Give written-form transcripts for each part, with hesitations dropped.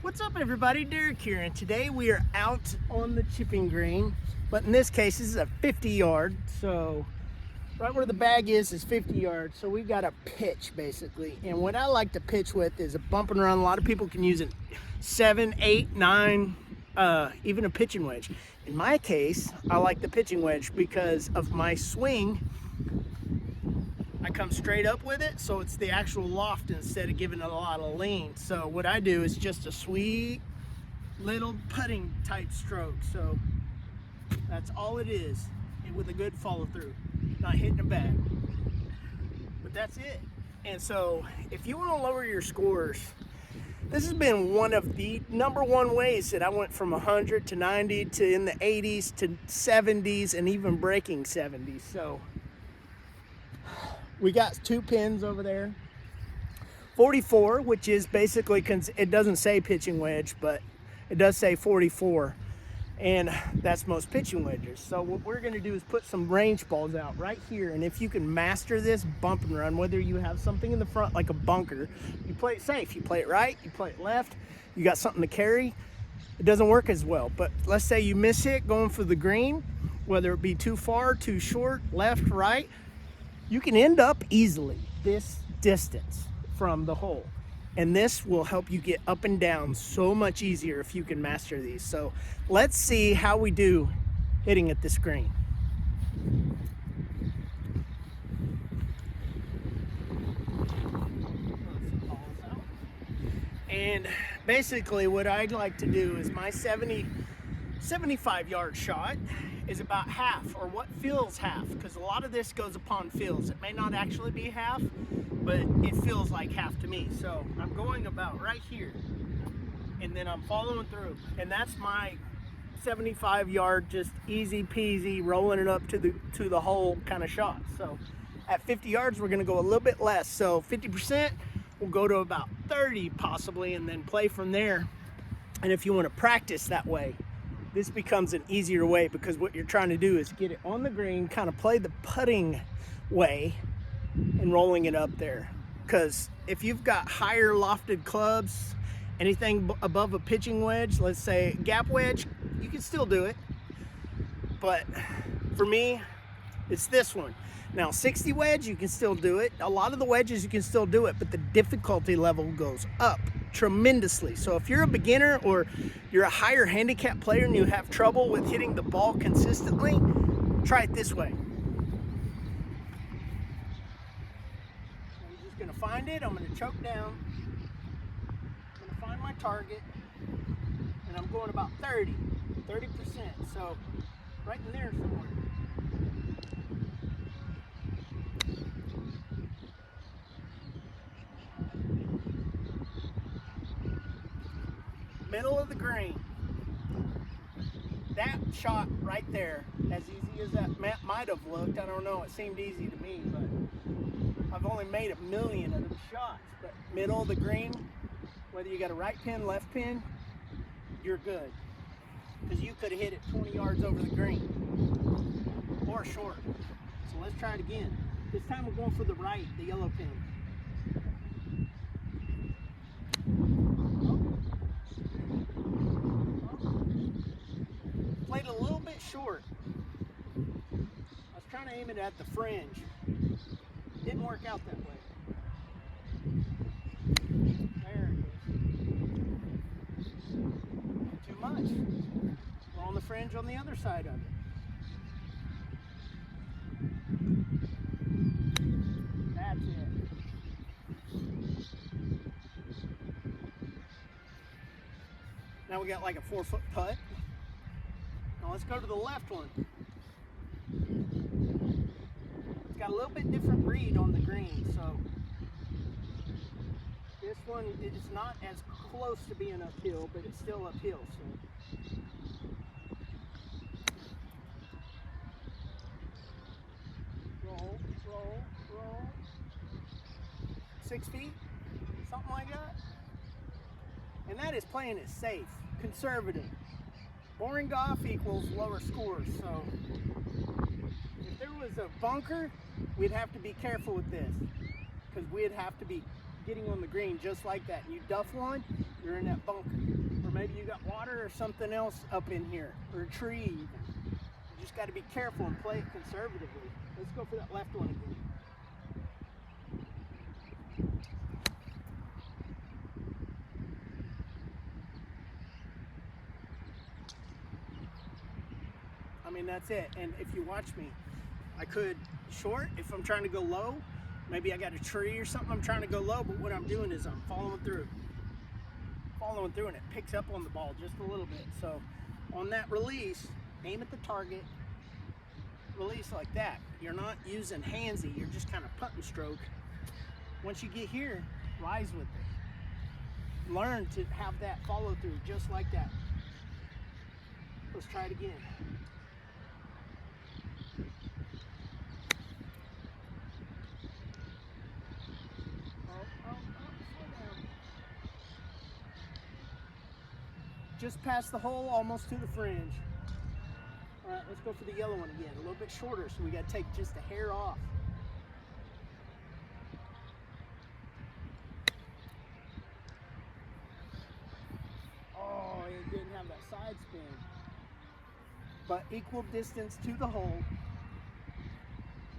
What's up everybody, Derek here, and today we are out on the chipping green, but in this case this is a 50 yard, so right where the bag is 50 yards, so we got a pitch basically. And what I like to pitch with is a bump and run. A lot of people can use it 7, 8, 9, even a pitching wedge. In my case, I like the pitching wedge because of my swing. I come straight up with it, so it's the actual loft instead of giving it a lot of lean. So what I do is just a sweet little putting type stroke. So that's all it is, and with a good follow through, not hitting the bag. But that's it. And so if you want to lower your scores, this has been one of the #1 ways that I went from 100 to 90 to in the 80s to 70s and even breaking 70s. So we got 2 pins over there. 44, which is basically, it doesn't say pitching wedge, but it does say 44. And that's most pitching wedges. So what we're gonna do is put some range balls out right here. And if you can master this bump and run, whether you have something in the front like a bunker, you play it safe. You play it right, you play it left, you got something to carry, it doesn't work as well. But let's say you miss it going for the green, whether it be too far, too short, left, right, you can end up easily this distance from the hole. And this will help you get up and down so much easier if you can master these. So let's see how we do hitting at this green. And basically what I'd like to do is my 75 yard shot is about half, or what feels half, because a lot of this goes upon feels. It may not actually be half, but it feels like half to me. So I'm going about right here, and then I'm following through, and that's my 75 yard, just easy peasy, rolling it up to the hole kind of shot. So at 50 yards, we're gonna go a little bit less. So 50%, we'll go to about 30 possibly, and then play from there. And if you want to practice that way, this becomes an easier way, because what you're trying to do is get it on the green, kind of play the putting way and rolling it up there. Because if you've got higher lofted clubs, anything above a pitching wedge, let's say gap wedge, you can still do it. But for me, it's this one. Now 60 wedge, you can still do it. A lot of the wedges you can still do it, but the difficulty level goes up tremendously. So if you're a beginner or you're a higher handicap player and you have trouble with hitting the ball consistently, try it this way. I'm just gonna find it, I'm gonna choke down, I'm gonna find my target, and I'm going about 30%. So right in there somewhere. Middle of the green. That shot right there, as easy as that might have looked, I don't know, it seemed easy to me, but I've only made 1 million of those shots. But middle of the green, whether you got a right pin, left pin, you're good. Because you could have hit it 20 yards over the green, or short. So let's try it again. This time we're going for the right, the yellow pin. Played a little bit short. I was trying to aim it at the fringe. Didn't work out that way. There it is. Too much. We're on the fringe on the other side of it. That's it. Now we got like a 4-foot putt. Now let's go to the left one. It's got a little bit different read on the green, so this one is not as close to being uphill, but it's still uphill. So roll. 6 feet, something like that. And that is playing it safe, conservative. Boring golf equals lower scores, so if there was a bunker, we'd have to be careful with this, because we'd have to be getting on the green just like that. You duff one, you're you're in that bunker. Or maybe you got water or something else up in here, or a tree even. You just got to be careful and play it conservatively. Let's go for that left one again. I mean, that's it. And if you watch me, I could short if I'm trying to go low. Maybe I got a tree or something I'm trying to go low, but what I'm doing is I'm following through, and it picks up on the ball just a little bit. So on that release, aim at the target, release like that. You're not using handsy, you're just kind of putt and stroke. Once you get here, rise with it. Learn to have that follow through just like that. Let's try it again. Just past the hole, almost to the fringe. All right, let's go for the yellow one again. A little bit shorter, so we got to take just a hair off. Oh, it didn't have that side spin. But equal distance to the hole,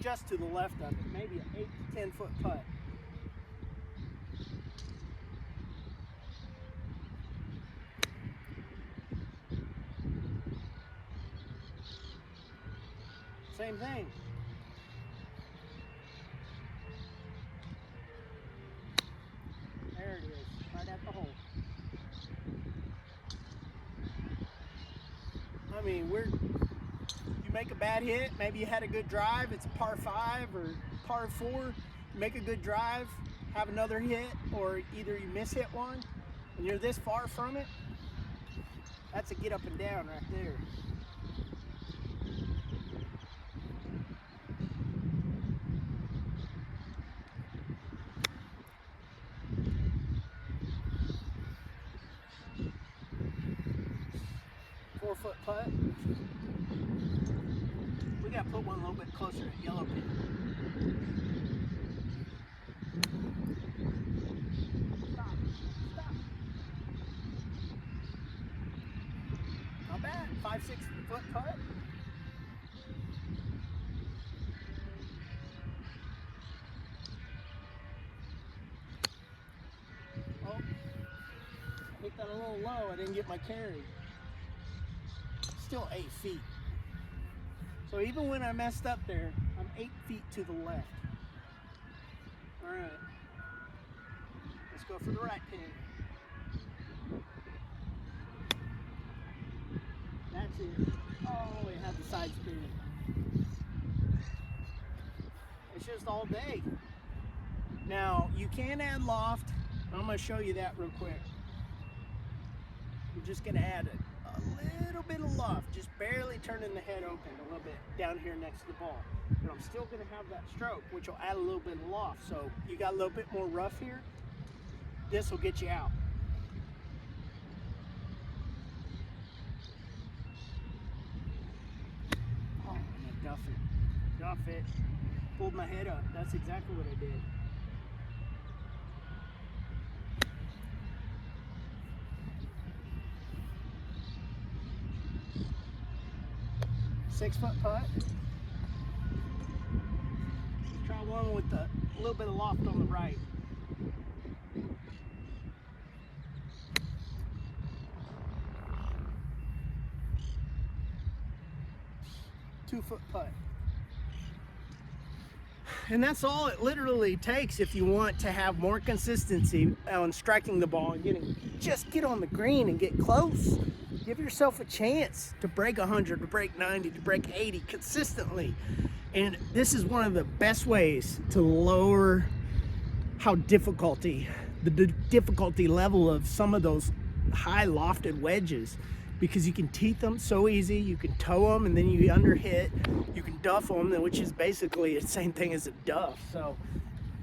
just to the left of it. Maybe an 8 to 10 foot putt. Same thing. There it is, right at the hole. I mean, you make a bad hit, maybe you had a good drive, it's a par 5 or par 4, you make a good drive, have another hit, or either you miss hit one, and you're this far from it, that's a get up and down right there. Foot putt. We got to put one a little bit closer to the yellow pin. Stop. Not bad. 5-6 foot putt. Oh, hit that a little low. I didn't get my carry. Still 8 feet. So even when I messed up there, I'm 8 feet to the left. All right. Let's go for the right pin. That's it. Oh, it had the side spin. It's just all day. Now, you can add loft. I'm going to show you that real quick. We're just going to add it. A little bit of loft, just barely turning the head open a little bit down here next to the ball. But I'm still going to have that stroke, which will add a little bit of loft. So you got a little bit more rough here. This will get you out. Oh, and duff it. Pulled my head up. That's exactly what I did. 6 foot putt. Let's try one with a little bit of loft on the right. Two-foot putt. And that's all it literally takes if you want to have more consistency on striking the ball and just get on the green and get close. Give yourself a chance to break 100, to break 90, to break 80 consistently. And this is one of the best ways to lower the difficulty level of some of those high lofted wedges, because you can teeth them so easy, you can toe them, and then you underhit, you can duff them, which is basically the same thing as a duff. So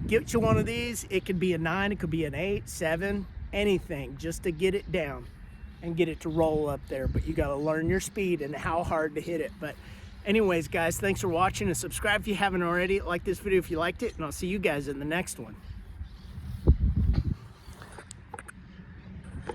get you one of these. It could be a 9, it could be an 8, 7, anything, just to get it down and get it to roll up there. But you got to learn your speed and how hard to hit it. But anyways, guys, thanks for watching, and subscribe if you haven't already. Like this video if you liked it, and I'll see you guys in the next one.